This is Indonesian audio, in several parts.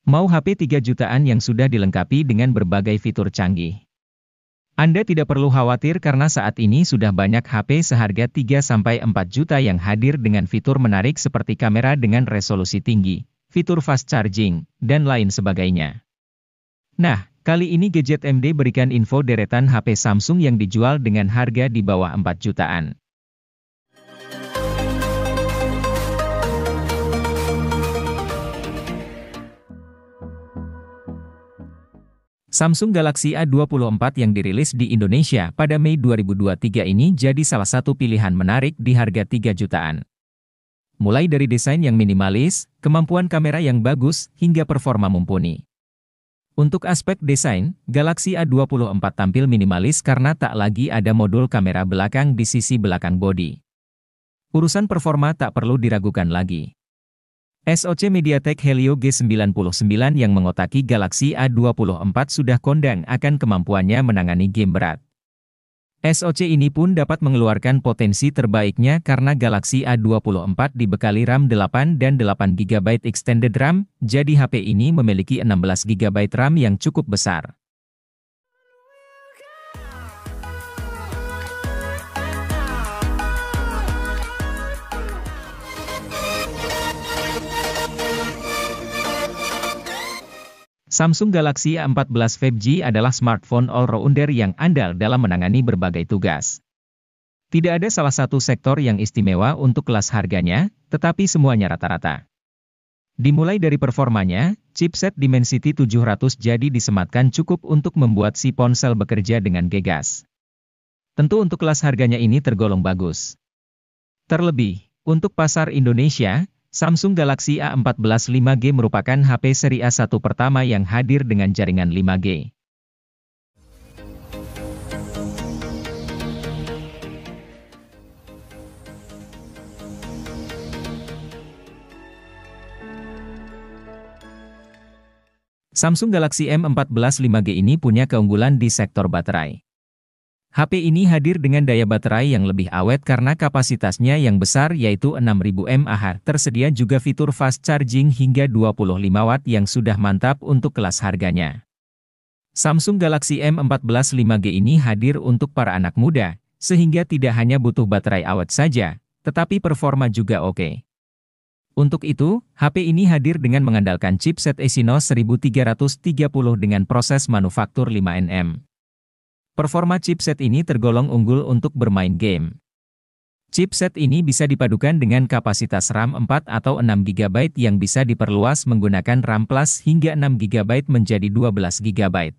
Mau HP 3 jutaan yang sudah dilengkapi dengan berbagai fitur canggih? Anda tidak perlu khawatir karena saat ini sudah banyak HP seharga 3-4 juta yang hadir dengan fitur menarik seperti kamera dengan resolusi tinggi, fitur fast charging, dan lain sebagainya. Nah, kali ini Gadget MD berikan info deretan HP Samsung yang dijual dengan harga di bawah 4 jutaan. Samsung Galaxy A24 yang dirilis di Indonesia pada Mei 2023 ini jadi salah satu pilihan menarik di harga 3 jutaan. Mulai dari desain yang minimalis, kemampuan kamera yang bagus, hingga performa mumpuni. Untuk aspek desain, Galaxy A24 tampil minimalis karena tak lagi ada modul kamera belakang di sisi belakang bodi. Urusan performa tak perlu diragukan lagi. SoC MediaTek Helio G99 yang mengotaki Galaxy A24 sudah kondang akan kemampuannya menangani game berat. SoC ini pun dapat mengeluarkan potensi terbaiknya karena Galaxy A24 dibekali RAM 8 dan 8GB extended RAM, jadi HP ini memiliki 16GB RAM yang cukup besar. Samsung Galaxy A14 5G adalah smartphone all-rounder yang andal dalam menangani berbagai tugas. Tidak ada salah satu sektor yang istimewa untuk kelas harganya, tetapi semuanya rata-rata. Dimulai dari performanya, chipset Dimensity 700 jadi disematkan cukup untuk membuat si ponsel bekerja dengan gegas. Tentu untuk kelas harganya ini tergolong bagus. Terlebih, untuk pasar Indonesia, Samsung Galaxy A14 5G merupakan HP seri A1 pertama yang hadir dengan jaringan 5G. Samsung Galaxy M14 5G ini punya keunggulan di sektor baterai. HP ini hadir dengan daya baterai yang lebih awet karena kapasitasnya yang besar yaitu 6000 mAh. Tersedia juga fitur fast charging hingga 25 Watt yang sudah mantap untuk kelas harganya. Samsung Galaxy M14 5G ini hadir untuk para anak muda, sehingga tidak hanya butuh baterai awet saja, tetapi performa juga oke. Untuk itu, HP ini hadir dengan mengandalkan chipset Exynos 1330 dengan proses manufaktur 5nm. Performa chipset ini tergolong unggul untuk bermain game. Chipset ini bisa dipadukan dengan kapasitas RAM 4 atau 6GB yang bisa diperluas menggunakan RAM Plus hingga 6GB menjadi 12GB.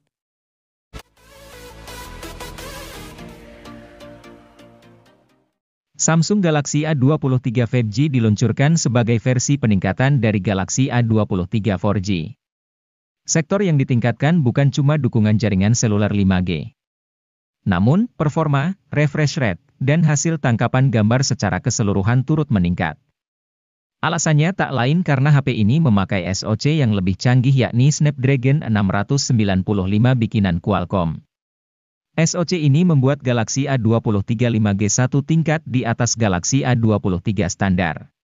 Samsung Galaxy A23 5G diluncurkan sebagai versi peningkatan dari Galaxy A23 4G. Sektor yang ditingkatkan bukan cuma dukungan jaringan seluler 5G. Namun, performa, refresh rate, dan hasil tangkapan gambar secara keseluruhan turut meningkat. Alasannya tak lain karena HP ini memakai SoC yang lebih canggih yakni Snapdragon 695 bikinan Qualcomm. SoC ini membuat Galaxy A23 5G satu tingkat di atas Galaxy A23 standar.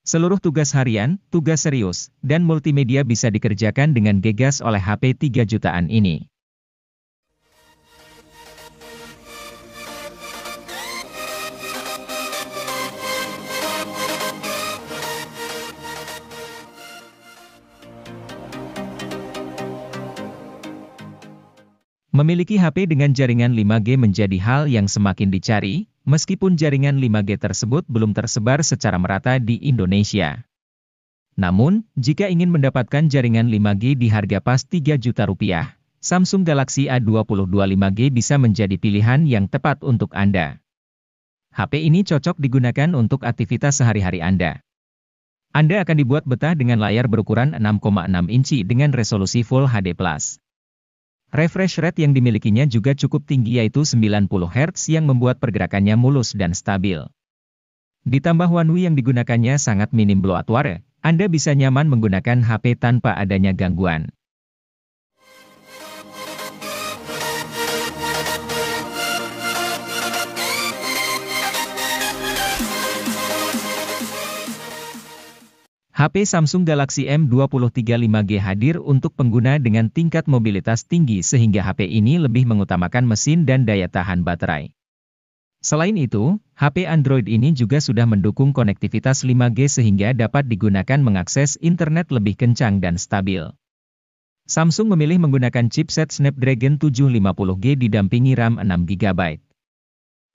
Seluruh tugas harian, tugas serius, dan multimedia bisa dikerjakan dengan gegas oleh HP 3 jutaan ini. Memiliki HP dengan jaringan 5G menjadi hal yang semakin dicari, meskipun jaringan 5G tersebut belum tersebar secara merata di Indonesia. Namun, jika ingin mendapatkan jaringan 5G di harga pas 3 juta rupiah, Samsung Galaxy A22 5G bisa menjadi pilihan yang tepat untuk Anda. HP ini cocok digunakan untuk aktivitas sehari-hari Anda. Anda akan dibuat betah dengan layar berukuran 6,6 inci dengan resolusi Full HD+. Refresh rate yang dimilikinya juga cukup tinggi yaitu 90 Hz yang membuat pergerakannya mulus dan stabil. Ditambah One UI yang digunakannya sangat minim bloatware, Anda bisa nyaman menggunakan HP tanpa adanya gangguan. HP Samsung Galaxy M23 5G hadir untuk pengguna dengan tingkat mobilitas tinggi sehingga HP ini lebih mengutamakan mesin dan daya tahan baterai. Selain itu, HP Android ini juga sudah mendukung konektivitas 5G sehingga dapat digunakan mengakses internet lebih kencang dan stabil. Samsung memilih menggunakan chipset Snapdragon 750G didampingi RAM 6GB.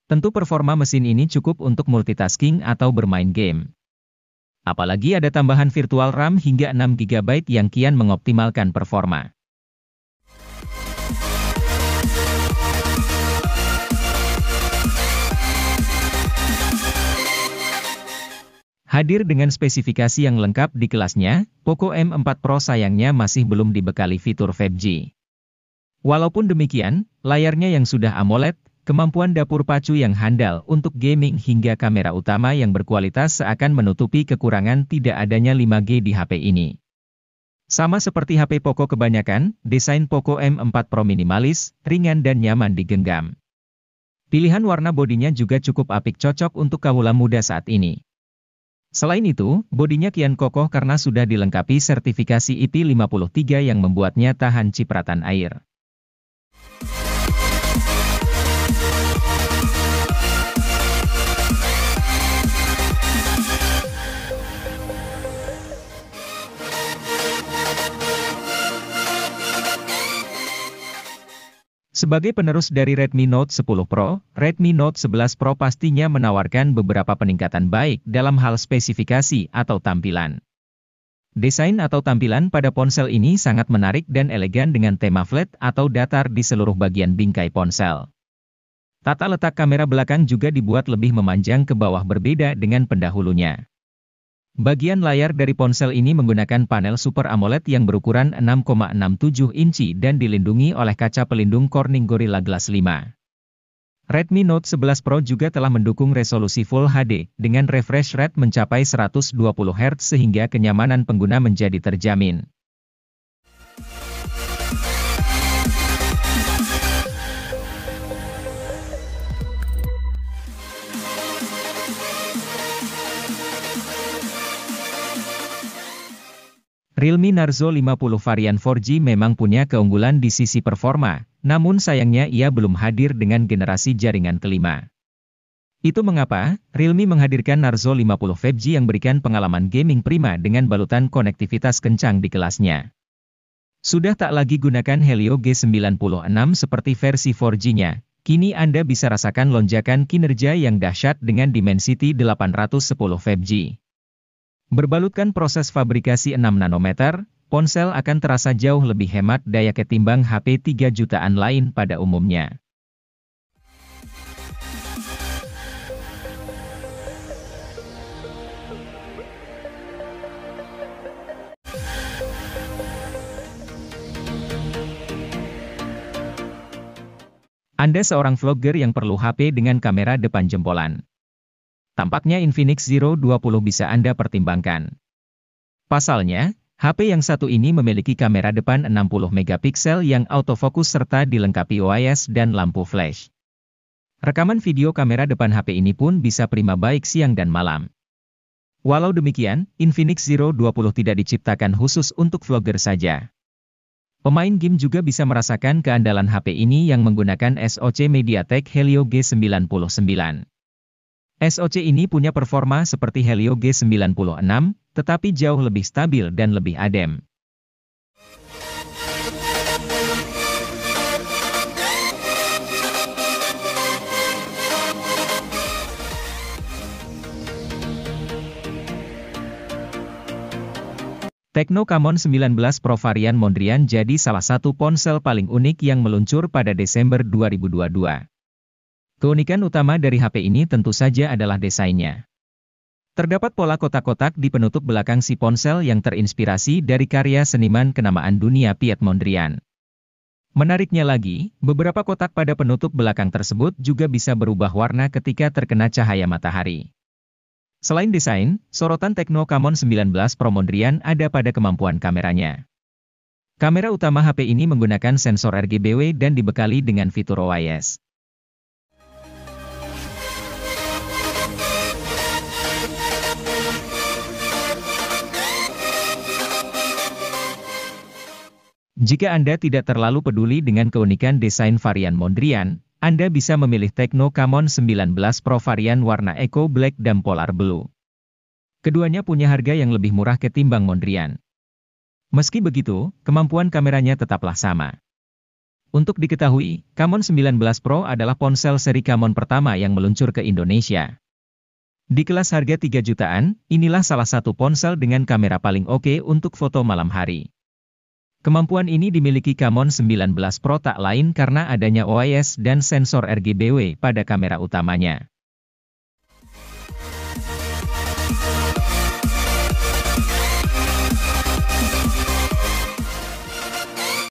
Tentu performa mesin ini cukup untuk multitasking atau bermain game. Apalagi ada tambahan virtual RAM hingga 6GB yang kian mengoptimalkan performa. Hadir dengan spesifikasi yang lengkap di kelasnya, Poco M4 Pro sayangnya masih belum dibekali fitur 5G. Walaupun demikian, layarnya yang sudah AMOLED, kemampuan dapur pacu yang handal untuk gaming hingga kamera utama yang berkualitas seakan menutupi kekurangan tidak adanya 5G di HP ini. Sama seperti HP Poco kebanyakan, desain Poco M4 Pro minimalis, ringan dan nyaman digenggam. Pilihan warna bodinya juga cukup apik cocok untuk kaula muda saat ini. Selain itu, bodinya kian kokoh karena sudah dilengkapi sertifikasi IP53 yang membuatnya tahan cipratan air. Sebagai penerus dari Redmi Note 10 Pro, Redmi Note 11 Pro pastinya menawarkan beberapa peningkatan baik dalam hal spesifikasi atau tampilan. Desain atau tampilan pada ponsel ini sangat menarik dan elegan dengan tema flat atau datar di seluruh bagian bingkai ponsel. Tata letak kamera belakang juga dibuat lebih memanjang ke bawah berbeda dengan pendahulunya. Bagian layar dari ponsel ini menggunakan panel Super AMOLED yang berukuran 6,67 inci dan dilindungi oleh kaca pelindung Corning Gorilla Glass 5. Redmi Note 11 Pro juga telah mendukung resolusi Full HD, dengan refresh rate mencapai 120 Hz sehingga kenyamanan pengguna menjadi terjamin. Realme Narzo 50 varian 4G memang punya keunggulan di sisi performa, namun sayangnya ia belum hadir dengan generasi jaringan kelima. Itu mengapa, Realme menghadirkan Narzo 50 5G yang berikan pengalaman gaming prima dengan balutan konektivitas kencang di kelasnya. Sudah tak lagi gunakan Helio G96 seperti versi 4G-nya, kini Anda bisa rasakan lonjakan kinerja yang dahsyat dengan Dimensity 810 5G. Berbalutkan proses fabrikasi 6 nanometer, ponsel akan terasa jauh lebih hemat daya ketimbang HP 3 jutaan lain pada umumnya. Anda seorang vlogger yang perlu HP dengan kamera depan jempolan. Tampaknya Infinix Zero 20 bisa Anda pertimbangkan. Pasalnya, HP yang satu ini memiliki kamera depan 60 megapiksel yang autofokus serta dilengkapi OIS dan lampu flash. Rekaman video kamera depan HP ini pun bisa prima baik siang dan malam. Walau demikian, Infinix Zero 20 tidak diciptakan khusus untuk vlogger saja. Pemain game juga bisa merasakan keandalan HP ini yang menggunakan SoC MediaTek Helio G99. SoC ini punya performa seperti Helio G96, tetapi jauh lebih stabil dan lebih adem. Tecno Camon 19 Pro varian Mondrian jadi salah satu ponsel paling unik yang meluncur pada Desember 2022. Keunikan utama dari HP ini tentu saja adalah desainnya. Terdapat pola kotak-kotak di penutup belakang si ponsel yang terinspirasi dari karya seniman kenamaan dunia Piet Mondrian. Menariknya lagi, beberapa kotak pada penutup belakang tersebut juga bisa berubah warna ketika terkena cahaya matahari. Selain desain, sorotan Tecno Camon 19 Pro Mondrian ada pada kemampuan kameranya. Kamera utama HP ini menggunakan sensor RGB dan dibekali dengan fitur OIS. Jika Anda tidak terlalu peduli dengan keunikan desain varian Mondrian, Anda bisa memilih Tecno Camon 19 Pro varian warna Eco Black dan Polar Blue. Keduanya punya harga yang lebih murah ketimbang Mondrian. Meski begitu, kemampuan kameranya tetaplah sama. Untuk diketahui, Camon 19 Pro adalah ponsel seri Camon pertama yang meluncur ke Indonesia. Di kelas harga 3 jutaan, inilah salah satu ponsel dengan kamera paling oke untuk foto malam hari. Kemampuan ini dimiliki Camon 19 Pro tak lain karena adanya OIS dan sensor RGB pada kamera utamanya.